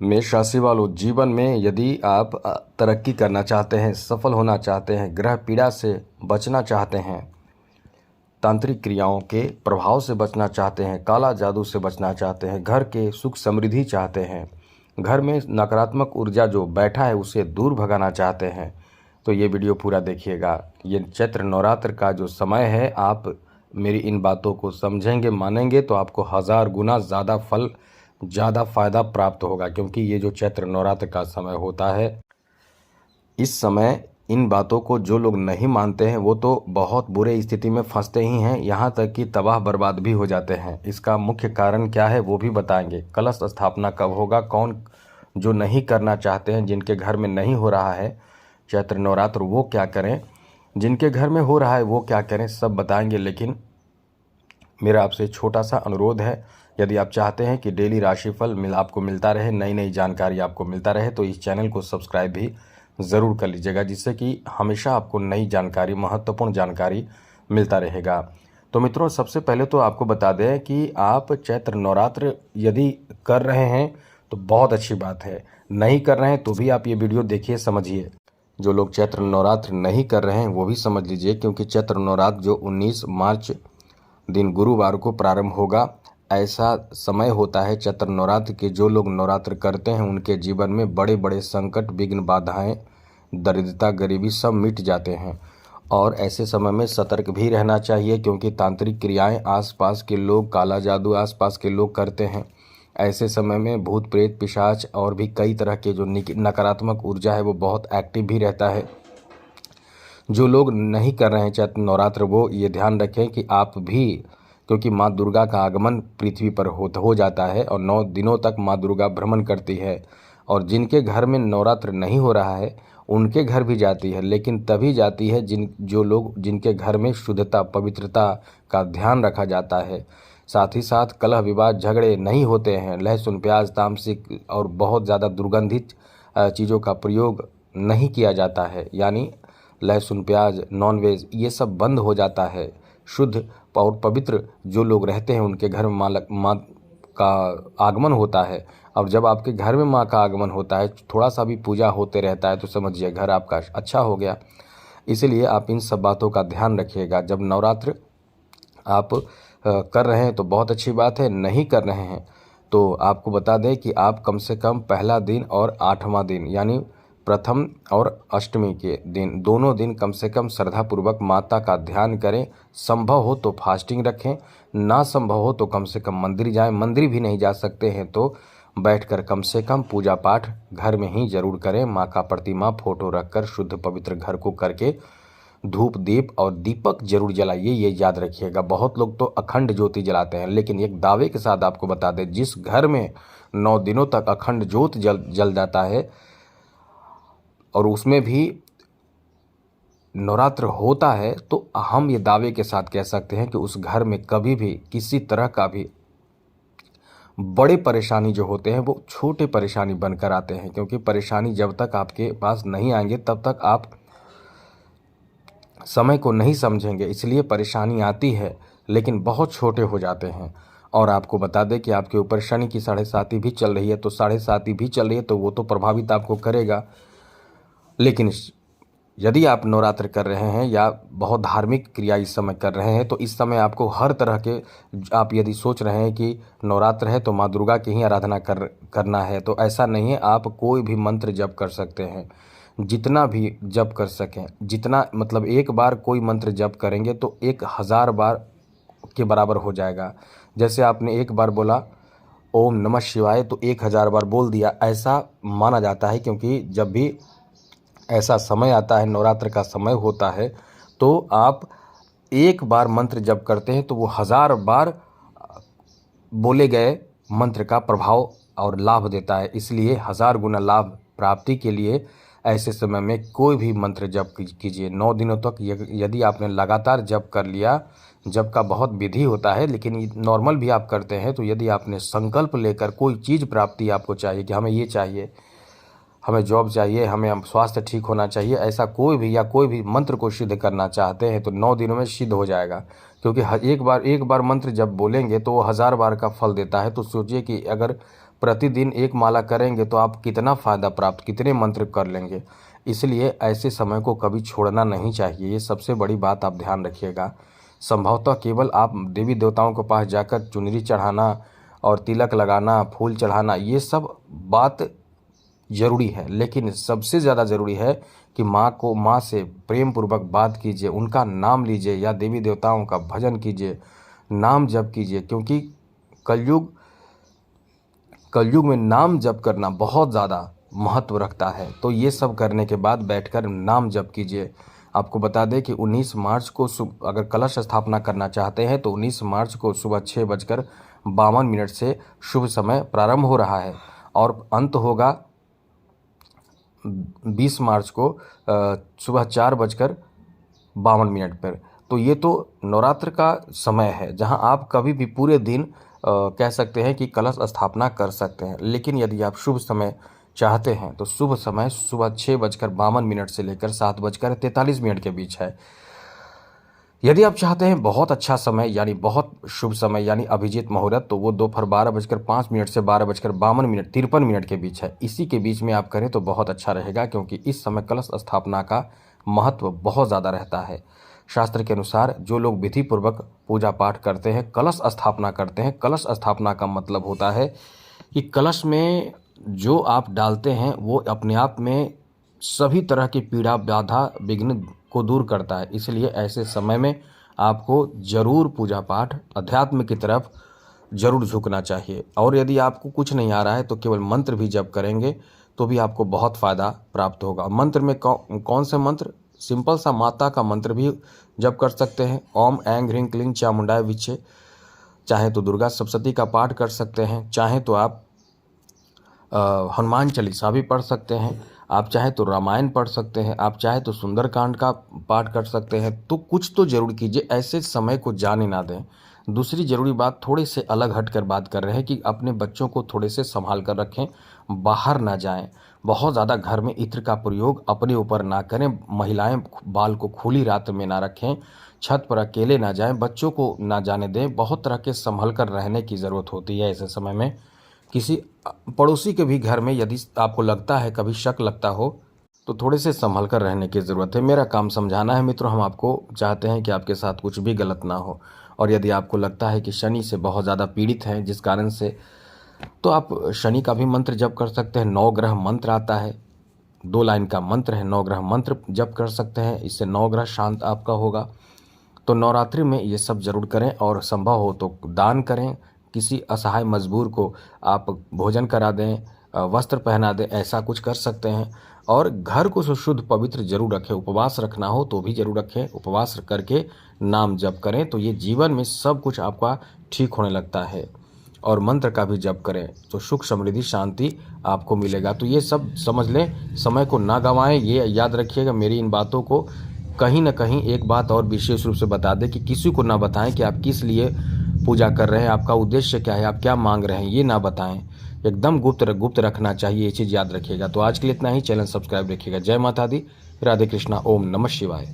मेष राशि वालों, जीवन में यदि आप तरक्की करना चाहते हैं, सफल होना चाहते हैं, ग्रह पीड़ा से बचना चाहते हैं, तांत्रिक क्रियाओं के प्रभाव से बचना चाहते हैं, काला जादू से बचना चाहते हैं, घर के सुख समृद्धि चाहते हैं, घर में नकारात्मक ऊर्जा जो बैठा है उसे दूर भगाना चाहते हैं, तो ये वीडियो पूरा देखिएगा। ये चैत्र नवरात्र का जो समय है, आप मेरी इन बातों को समझेंगे, मानेंगे तो आपको 1000 गुना ज़्यादा फल, ज़्यादा फायदा प्राप्त होगा। क्योंकि ये जो चैत्र नवरात्र का समय होता है, इस समय इन बातों को जो लोग नहीं मानते हैं वो तो बहुत बुरे स्थिति में फंसते ही हैं, यहाँ तक कि तबाह बर्बाद भी हो जाते हैं। इसका मुख्य कारण क्या है वो भी बताएंगे। कलश स्थापना कब होगा, कौन जो नहीं करना चाहते हैं, जिनके घर में नहीं हो रहा है चैत्र नवरात्र, वो क्या करें, जिनके घर में हो रहा है वो क्या करें, सब बताएंगे। लेकिन मेरा आपसे छोटा सा अनुरोध है, यदि आप चाहते हैं कि डेली राशिफल आपको मिलता रहे, नई नई जानकारी आपको मिलता रहे, तो इस चैनल को सब्सक्राइब भी ज़रूर कर लीजिएगा, जिससे कि हमेशा आपको नई जानकारी, महत्वपूर्ण जानकारी मिलता रहेगा। तो मित्रों, सबसे पहले तो आपको बता दें कि आप चैत्र नवरात्र यदि कर रहे हैं तो बहुत अच्छी बात है, नहीं कर रहे हैं तो भी आप ये वीडियो देखिए, समझिए। जो लोग चैत्र नवरात्र नहीं कर रहे हैं वो भी समझ लीजिए, क्योंकि चैत्र नवरात्र जो 19 मार्च दिन गुरुवार को प्रारंभ होगा, ऐसा समय होता है चैत्र नवरात्र के। जो लोग नवरात्र करते हैं उनके जीवन में बड़े बड़े संकट, विघ्न, बाधाएं, दरिद्रता, गरीबी सब मिट जाते हैं। और ऐसे समय में सतर्क भी रहना चाहिए, क्योंकि तांत्रिक क्रियाएं आसपास के लोग, काला जादू आसपास के लोग करते हैं। ऐसे समय में भूत प्रेत, पिशाच और भी कई तरह के जो नकारात्मक ऊर्जा है वो बहुत एक्टिव भी रहता है। जो लोग नहीं कर रहे हैं चैत्र नवरात्र, वो ये ध्यान रखें कि आप भी, क्योंकि माँ दुर्गा का आगमन पृथ्वी पर हो जाता है और 9 दिनों तक माँ दुर्गा भ्रमण करती है। और जिनके घर में नवरात्र नहीं हो रहा है उनके घर भी जाती है, लेकिन तभी जाती है जो लोग, जिनके घर में शुद्धता, पवित्रता का ध्यान रखा जाता है। साथ ही साथ कलह विवाद, झगड़े नहीं होते हैं, लहसुन प्याज, तामसिक और बहुत ज़्यादा दुर्गंधित चीज़ों का प्रयोग नहीं किया जाता है, यानी लहसुन प्याज, नॉनवेज, ये सब बंद हो जाता है। शुद्ध और पवित्र जो लोग रहते हैं उनके घर में माँ का आगमन होता है। अब जब आपके घर में माँ का आगमन होता है, थोड़ा सा भी पूजा होते रहता है, तो समझिए घर आपका अच्छा हो गया। इसलिए आप इन सब बातों का ध्यान रखिएगा। जब नवरात्र आप कर रहे हैं तो बहुत अच्छी बात है, नहीं कर रहे हैं तो आपको बता दें कि आप कम से कम पहला दिन और 8वां दिन, यानी प्रथम और अष्टमी के दिन, दोनों दिन कम से कम श्रद्धापूर्वक माता का ध्यान करें। संभव हो तो फास्टिंग रखें, ना संभव हो तो कम से कम मंदिर जाएं। मंदिर भी नहीं जा सकते हैं तो बैठकर कम से कम पूजा पाठ घर में ही जरूर करें। माँ का प्रतिमा, फोटो रखकर शुद्ध पवित्र घर को करके धूप, दीप और दीपक जरूर जलाइए, ये याद रखिएगा। बहुत लोग तो अखंड ज्योति जलाते हैं, लेकिन एक दावे के साथ आपको बता दें, जिस घर में 9 दिनों तक अखंड ज्योत जल जाता है और उसमें भी नवरात्र होता है, तो हम ये दावे के साथ कह सकते हैं कि उस घर में कभी भी किसी तरह का भी बड़े परेशानी जो होते हैं वो छोटे परेशानी बनकर आते हैं। क्योंकि परेशानी जब तक आपके पास नहीं आएंगे तब तक आप समय को नहीं समझेंगे, इसलिए परेशानी आती है, लेकिन बहुत छोटे हो जाते हैं। और आपको बता दें कि आपके ऊपर शनि की 7.5 भी चल रही है, तो 7.5 भी चल रही है तो वो तो प्रभावित आपको करेगा। लेकिन यदि आप नवरात्र कर रहे हैं या बहुत धार्मिक क्रिया इस समय कर रहे हैं, तो इस समय आपको हर तरह के, आप यदि सोच रहे हैं कि नवरात्र है तो माँ दुर्गा की ही आराधना करना है, तो ऐसा नहीं है। आप कोई भी मंत्र जप कर सकते हैं, जितना भी जप कर सकें, जितना, मतलब एक बार कोई मंत्र जप करेंगे तो 1000 बार के बराबर हो जाएगा। जैसे आपने एक बार बोला ओम नमः शिवाय तो 1000 बार बोल दिया, ऐसा माना जाता है। क्योंकि जब भी ऐसा समय आता है, नवरात्र का समय होता है, तो आप एक बार मंत्र जप करते हैं तो वो 1000 बार बोले गए मंत्र का प्रभाव और लाभ देता है। इसलिए 1000 गुना लाभ प्राप्ति के लिए ऐसे समय में कोई भी मंत्र जप कीजिए 9 दिनों तक। यदि आपने लगातार जप कर लिया, जप का बहुत विधि होता है, लेकिन नॉर्मल भी आप करते हैं, तो यदि आपने संकल्प लेकर कोई चीज़ प्राप्ति आपको चाहिए कि हमें ये चाहिए, हमें जॉब चाहिए, हमें स्वास्थ्य ठीक होना चाहिए, ऐसा कोई भी मंत्र को सिद्ध करना चाहते हैं तो 9 दिनों में सिद्ध हो जाएगा। क्योंकि एक बार मंत्र जब बोलेंगे तो वो 1000 बार का फल देता है। तो सोचिए कि अगर प्रतिदिन एक माला करेंगे तो आप कितना फ़ायदा प्राप्त, कितने मंत्र कर लेंगे। इसलिए ऐसे समय को कभी छोड़ना नहीं चाहिए, ये सबसे बड़ी बात आप ध्यान रखिएगा। संभवतः केवल आप देवी देवताओं के पास जाकर चुनरी चढ़ाना और तिलक लगाना, फूल चढ़ाना, ये सब बात ज़रूरी है, लेकिन सबसे ज़्यादा ज़रूरी है कि माँ से प्रेम पूर्वक बात कीजिए, उनका नाम लीजिए या देवी देवताओं का भजन कीजिए, नाम जप कीजिए, क्योंकि कलयुग में नाम जप करना बहुत ज़्यादा महत्व रखता है। तो ये सब करने के बाद बैठकर नाम जप कीजिए। आपको बता दें कि 19 मार्च को अगर कलश स्थापना करना चाहते हैं तो 19 मार्च को सुबह 6:52 से शुभ समय प्रारंभ हो रहा है और अंत होगा 20 मार्च को सुबह 4:52 पर। तो ये तो नवरात्र का समय है जहां आप कभी भी पूरे दिन कह सकते हैं कि कलश स्थापना कर सकते हैं। लेकिन यदि आप शुभ समय चाहते हैं तो शुभ समय सुबह 6:52 से लेकर 7:43 के बीच है। यदि आप चाहते हैं बहुत अच्छा समय यानी बहुत शुभ समय यानी अभिजीत मुहूर्त, तो वो दोपहर 12:05 से 12:53 के बीच है। इसी के बीच में आप करें तो बहुत अच्छा रहेगा, क्योंकि इस समय कलश स्थापना का महत्व बहुत ज़्यादा रहता है। शास्त्र के अनुसार जो लोग विधि पूर्वक पूजा पाठ करते हैं, कलश स्थापना करते हैं, कलश स्थापना का मतलब होता है कि कलश में जो आप डालते हैं वो अपने आप में सभी तरह की पीड़ा, बाधा, विघ्न को दूर करता है। इसलिए ऐसे समय में आपको जरूर पूजा पाठ, अध्यात्म की तरफ जरूर झुकना चाहिए। और यदि आपको कुछ नहीं आ रहा है तो केवल मंत्र भी जप करेंगे तो भी आपको बहुत फ़ायदा प्राप्त होगा। मंत्र में कौन से मंत्र? सिंपल सा माता का मंत्र भी जप कर सकते हैं, ओम ऐं ह्रीं क्लीं चामुंडाय विच्चे। चाहे तो दुर्गा सप्तशती का पाठ कर सकते हैं, चाहे तो आप हनुमान चालीसा भी पढ़ सकते हैं, आप चाहे तो रामायण पढ़ सकते हैं, आप चाहे तो सुंदरकांड का पाठ कर सकते हैं। तो कुछ तो जरूर कीजिए, ऐसे समय को जाने ना दें। दूसरी ज़रूरी बात, थोड़े से अलग हटकर बात कर रहे हैं कि अपने बच्चों को थोड़े से संभाल कर रखें, बाहर ना जाएं। बहुत ज़्यादा घर में इत्र का प्रयोग अपने ऊपर ना करें। महिलाएं बाल को खुली रात में ना रखें, छत पर अकेले ना जाएं, बच्चों को ना जाने दें। बहुत तरह के संभल कर रहने की ज़रूरत होती है ऐसे समय में। किसी पड़ोसी के भी घर में यदि आपको लगता है, कभी शक लगता हो, तो थोड़े से संभल कर रहने की ज़रूरत है। मेरा काम समझाना है मित्रों, हम आपको चाहते हैं कि आपके साथ कुछ भी गलत ना हो। और यदि आपको लगता है कि शनि से बहुत ज़्यादा पीड़ित हैं जिस कारण से, तो आप शनि का भी मंत्र जप कर सकते हैं। 9 ग्रह मंत्र आता है, 2 लाइन का मंत्र है, 9 ग्रह मंत्र जप कर सकते हैं। इससे 9 ग्रह शांत आपका होगा। तो नवरात्रि में ये सब जरूर करें और संभव हो तो दान करें। किसी असहाय मजबूर को आप भोजन करा दें, वस्त्र पहना दें, ऐसा कुछ कर सकते हैं। और घर को शुद्ध पवित्र जरूर रखें। उपवास रखना हो तो भी जरूर रखें, उपवास करके नाम जप करें तो ये जीवन में सब कुछ आपका ठीक होने लगता है। और मंत्र का भी जप करें तो सुख, समृद्धि, शांति आपको मिलेगा। तो ये सब समझ लें, समय को ना गंवाएं। ये याद रखिएगा मेरी इन बातों को। कहीं ना कहीं एक बात और विशेष रूप से बता दें कि किसी को ना बताएं कि आप किस लिए पूजा कर रहे हैं, आपका उद्देश्य क्या है, आप क्या मांग रहे हैं, ये ना बताएं। एकदम गुप्त रखना चाहिए, ये चीज़ याद रखिएगा। तो आज के लिए इतना ही। चैनल सब्सक्राइब रखिएगा। जय माता दी, राधे कृष्णा, ओम नमः शिवाय।